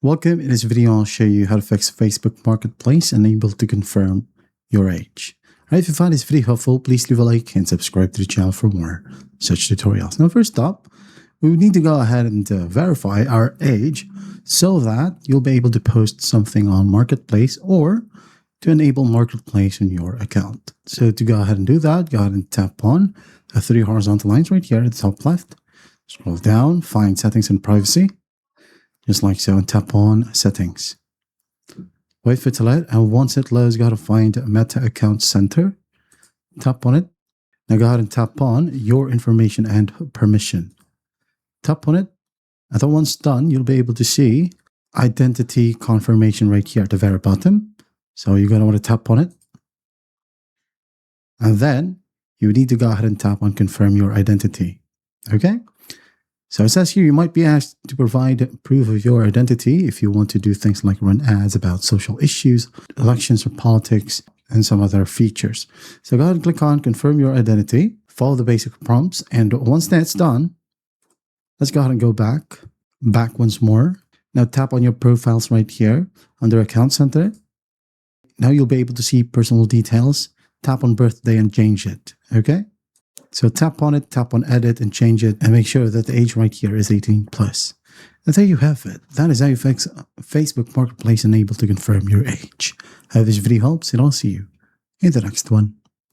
Welcome. In this video, I'll show you how to fix Facebook Marketplace and able to confirm your age. Alright, if you find this video helpful, please leave a like and subscribe to the channel for more such tutorials. Now, first up, we need to go ahead and verify our age so that you'll be able to post something on Marketplace or to enable Marketplace in your account. So to go ahead and do that, go ahead and tap on the three horizontal lines right here at the top left. Scroll down, find Settings and Privacy. Just like so, and tap on Settings. Wait for it to load, and once it loads, you got to find Meta Account Center. Tap on it. Now go ahead and tap on Your Information and Permission. Tap on it, and then once done, you'll be able to see Identity Confirmation right here at the very bottom. So you're going to want to tap on it. And then you need to go ahead and tap on Confirm Your Identity. Okay? So it says here you might be asked to provide proof of your identity if you want to do things like run ads about social issues, elections or politics, and some other features. So go ahead and click on Confirm Your Identity, follow the basic prompts, and once that's done, let's go ahead and go back once more. Now tap on your profiles right here under Account Center. Now you'll be able to see personal details. Tap on birthday and change it, okay? So tap on it, tap on edit and change it, and make sure that the age right here is 18 plus. And there you have it. That is how you fix Facebook Marketplace and able to confirm your age. I hope this video helps, and I'll see you in the next one.